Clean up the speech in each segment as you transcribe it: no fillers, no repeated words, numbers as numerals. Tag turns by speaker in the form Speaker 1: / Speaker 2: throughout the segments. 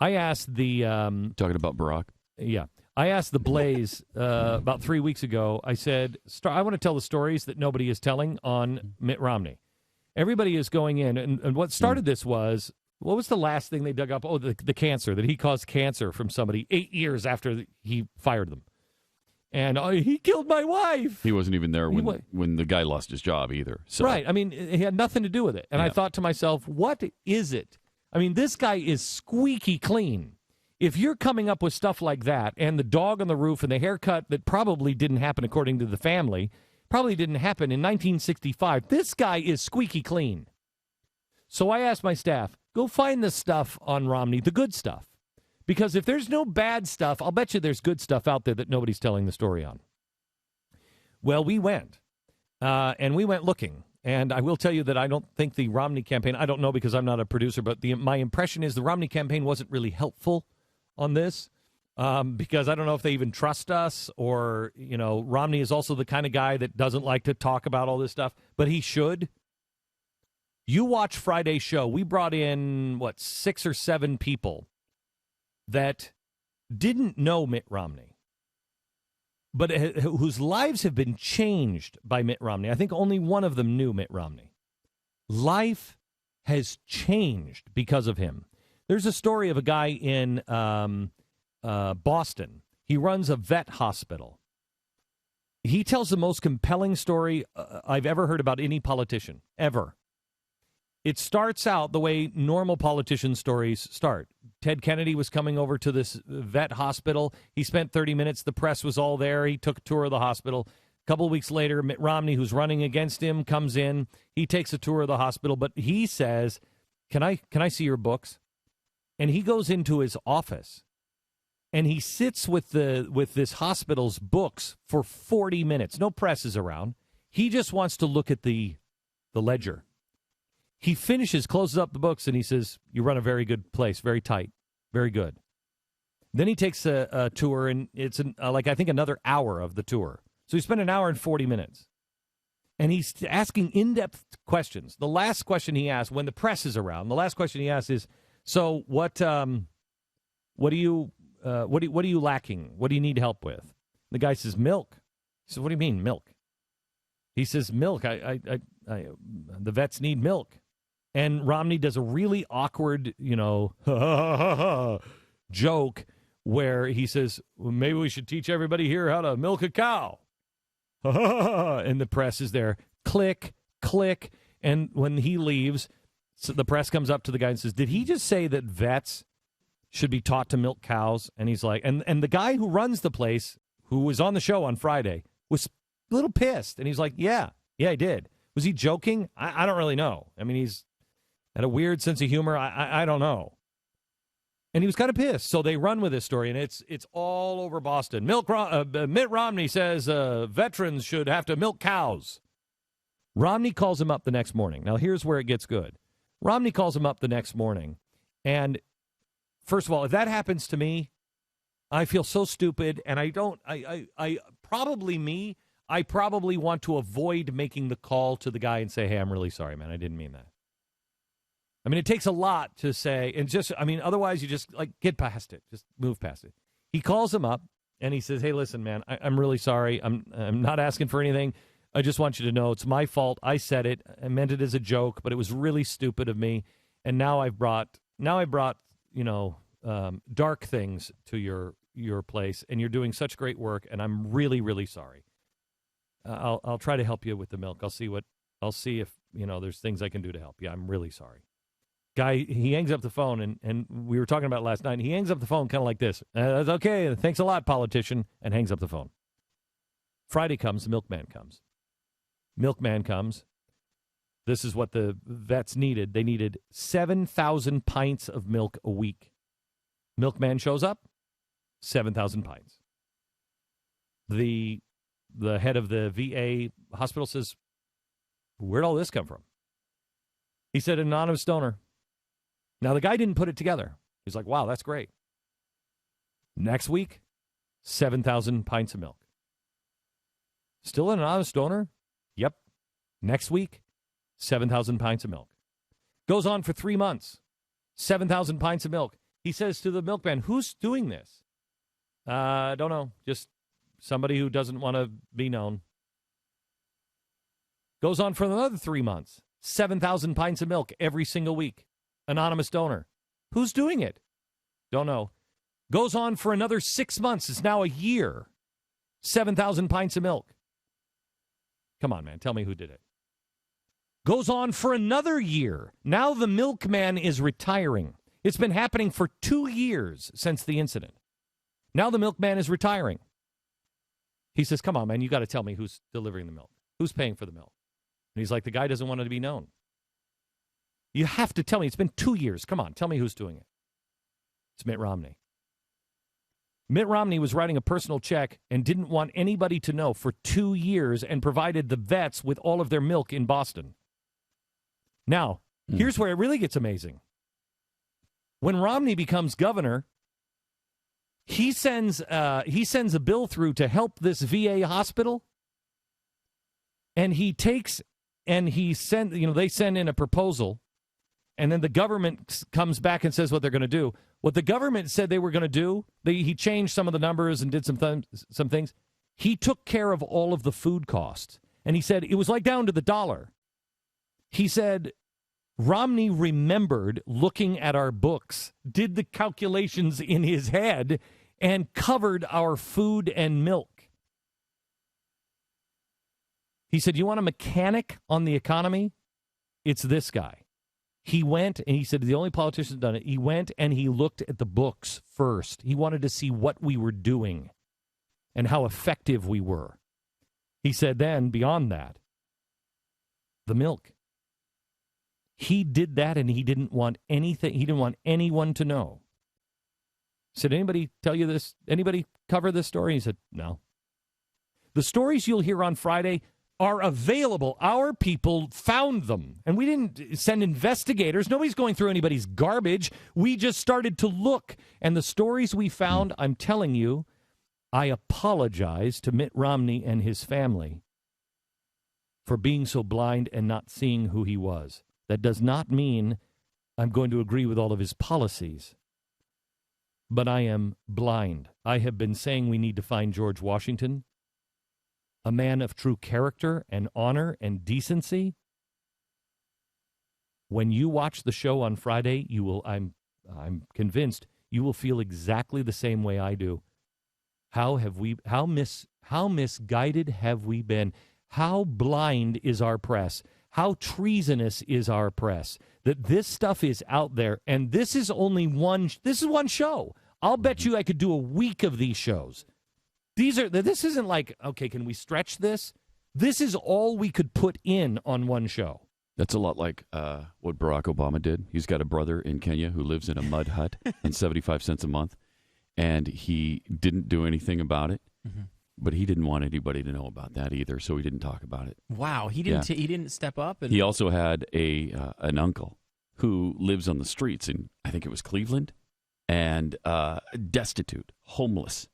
Speaker 1: I asked the
Speaker 2: Talking about Barack.
Speaker 1: Yeah. I asked the Blaze about 3 weeks ago. I said, I want to tell the stories that nobody is telling on Mitt Romney. Everybody is going in. And what started this was, what was the last thing they dug up? Oh, the cancer, that he caused cancer from somebody 8 years after he fired them. And he killed my wife.
Speaker 2: He wasn't even there when the guy lost his job either. So.
Speaker 1: Right. I mean, he had nothing to do with it. And I thought to myself, what is it? I mean, this guy is squeaky clean. If you're coming up with stuff like that, and the dog on the roof and the haircut that probably didn't happen according to the family, probably didn't happen in 1965, this guy is squeaky clean. So I asked my staff, go find the stuff on Romney, the good stuff. Because if there's no bad stuff, I'll bet you there's good stuff out there that nobody's telling the story on. Well, we went, and we went looking. And I will tell you that I don't think the Romney campaign, I don't know because I'm not a producer, but my impression is the Romney campaign wasn't really helpful on this, because I don't know if they even trust us, or, Romney is also the kind of guy that doesn't like to talk about all this stuff, but he should. You watch Friday's show. We brought in, 6 or 7 people that didn't know Mitt Romney, but whose lives have been changed by Mitt Romney. I think only one of them knew Mitt Romney. Life has changed because of him. There's a story of a guy in Boston. He runs a vet hospital. He tells the most compelling story I've ever heard about any politician, ever. It starts out the way normal politician stories start. Ted Kennedy was coming over to this vet hospital. He spent 30 minutes. The press was all there. He took a tour of the hospital. A couple of weeks later, Mitt Romney, who's running against him, comes in. He takes a tour of the hospital, but he says, can I see your books? And he goes into his office, and he sits with this hospital's books for 40 minutes. No press is around. He just wants to look at the ledger. He finishes, closes up the books, and he says, you run a very good place, very tight, very good. Then he takes a tour, and it's I think another hour of the tour. So he spent an hour and 40 minutes. And he's asking in-depth questions. The last question he asked, when the press is around, the last question he asked is, so what are you lacking? What do you need help with? The guy says, milk. He says, what do you mean, milk? He says, milk. The vets need milk. And Romney does a really awkward, joke where he says, well, maybe we should teach everybody here how to milk a cow. And the press is there. Click, click. And when he leaves, so the press comes up to the guy and says, did he just say that vets should be taught to milk cows? And he's like, and the guy who runs the place, who was on the show on Friday, was a little pissed. And he's like, yeah, I did. Was he joking? I don't really know. I mean, he's had a weird sense of humor. I don't know. And he was kind of pissed. So they run with this story, and it's all over Boston. Mitt Romney says veterans should have to milk cows. Romney calls him up the next morning. Now, here's where it gets good. Romney calls him up the next morning, and first of all, if that happens to me, I feel so stupid, and I probably want to avoid making the call to the guy and say, hey, I'm really sorry, man, I didn't mean that. I mean, it takes a lot to say, and otherwise you just, get past it, just move past it. He calls him up, and he says, hey, listen, man, I'm really sorry, I'm not asking for anything. I just want you to know it's my fault. I said it. I meant it as a joke, but it was really stupid of me. And now I brought dark things to your place, and you're doing such great work, and I'm really, really sorry. I'll try to help you with the milk. I'll see if there's things I can do to help you. I'm really sorry. Guy, he hangs up the phone, and we were talking about it last night. And he hangs up the phone kind of like this. Okay, thanks a lot, politician, and hangs up the phone. Friday comes, the milkman comes. Milkman comes. This is what the vets needed. They needed 7,000 pints of milk a week. Milkman shows up, 7,000 pints. The head of the VA hospital says, where'd all this come from? He said, an anonymous donor. Now, the guy didn't put it together. He's like, wow, that's great. Next week, 7,000 pints of milk. Still an anonymous donor? Yep. Next week, 7,000 pints of milk. Goes on for 3 months. 7,000 pints of milk. He says to the milkman, who's doing this? Don't know. Just somebody who doesn't want to be known. Goes on for another 3 months. 7,000 pints of milk every single week. Anonymous donor. Who's doing it? Don't know. Goes on for another 6 months. It's now a year. 7,000 pints of milk. Come on, man. Tell me who did it. Goes on for another year. Now the milkman is retiring. It's been happening for 2 years since the incident. Now the milkman is retiring. He says, come on, man, you got to tell me who's delivering the milk. Who's paying for the milk? And he's like, the guy doesn't want it to be known. You have to tell me. It's been 2 years. Come on, tell me who's doing it. It's Mitt Romney. Mitt Romney was writing a personal check and didn't want anybody to know for 2 years and provided the vets with all of their milk in Boston. Now, here's where it really gets amazing. When Romney becomes governor, he sends a bill through to help this VA hospital, and they send in a proposal, and then the government comes back and says what they're going to do. What the government said they were going to do, he changed some of the numbers and did some things. He took care of all of the food costs, and he said it was like down to the dollar. He said Romney remembered looking at our books, did the calculations in his head, and covered our food and milk. He said, you want a mechanic on the economy? It's this guy. He went, and he said, the only politician who's done it, he went and he looked at the books first. He wanted to see what we were doing and how effective we were. He said then, beyond that, the milk. He did that, and he didn't want anything. He didn't want anyone to know. Said, anybody tell you this? Anybody cover this story? He said, no. The stories you'll hear on Friday are available. Our people found them, and we didn't send investigators. Nobody's going through anybody's garbage. We just started to look, and the stories we found, I'm telling you, I apologize to Mitt Romney and his family for being so blind and not seeing who he was. That does not mean I'm going to agree with all of his policies. But I am blind. I have been saying we need to find George Washington, a man of true character and honor and decency. When you watch the show on Friday, you will, I'm convinced, you will feel exactly the same way I do. How misguided have we been? How blind is our press? How treasonous is our press? That this stuff is out there, and this is only one show. I'll bet you I could do a week of these shows. This isn't like, okay, can we stretch this? This is all we could put in on one show.
Speaker 2: That's a lot like what Barack Obama did. He's got a brother in Kenya who lives in a mud hut on 75 cents a month, and he didn't do anything about it. Mm-hmm. But he didn't want anybody to know about that either, so he didn't talk about it.
Speaker 3: Wow, he didn't. He didn't step up. And...
Speaker 2: He also had an uncle who lives on the streets in, I think it was Cleveland, and destitute, homeless.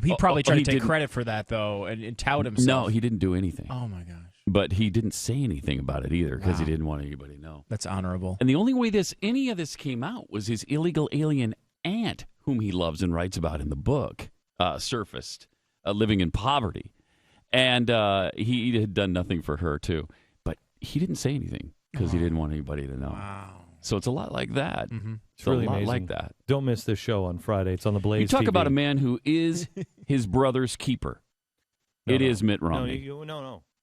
Speaker 3: He probably tried to take credit for that, though, and tout himself.
Speaker 2: No, he didn't do anything.
Speaker 3: Oh, my gosh.
Speaker 2: But he didn't say anything about it either because he didn't want anybody to know.
Speaker 3: That's honorable.
Speaker 2: And the only way any of this came out was his illegal alien aunt, whom he loves and writes about in the book, surfaced, living in poverty. And he had done nothing for her, too. But he didn't say anything because he didn't want anybody to know.
Speaker 3: Wow.
Speaker 2: So it's a lot like that.
Speaker 3: Mm-hmm.
Speaker 1: It's really
Speaker 2: a lot
Speaker 1: amazing.
Speaker 2: like that.
Speaker 1: Don't miss this show on Friday. It's on the Blaze
Speaker 2: You talk
Speaker 1: TV.
Speaker 2: about a man who is his brother's keeper. It is Mitt Romney.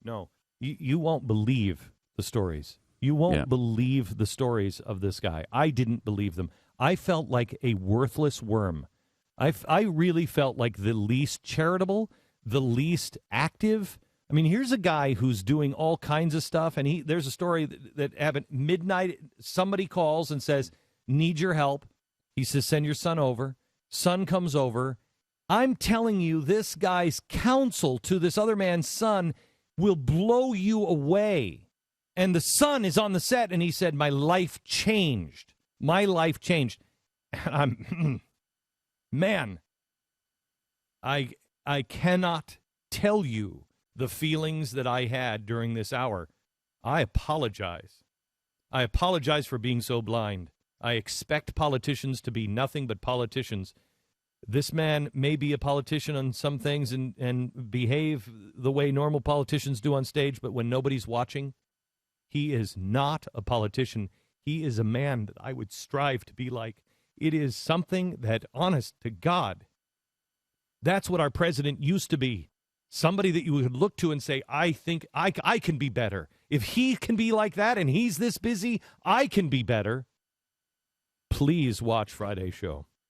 Speaker 1: No. You won't believe the stories. You won't believe the stories of this guy. I didn't believe them. I felt like a worthless worm. I really felt like the least charitable, the least active. I mean, here's a guy who's doing all kinds of stuff, and there's a story that happened midnight. Somebody calls and says, need your help. He says, send your son over. Son comes over. I'm telling you, this guy's counsel to this other man's son will blow you away. And the son is on the set, and he said, my life changed. My life changed. And I'm, man, I cannot tell you the feelings that I had during this hour. I apologize. I apologize for being so blind. I expect politicians to be nothing but politicians. This man may be a politician on some things and behave the way normal politicians do on stage, but when nobody's watching, he is not a politician. He is a man that I would strive to be like. It is something that, honest to God, that's what our president used to be. Somebody that you would look to and say, I think I can be better. If he can be like that and he's this busy, I can be better. Please watch Friday's show.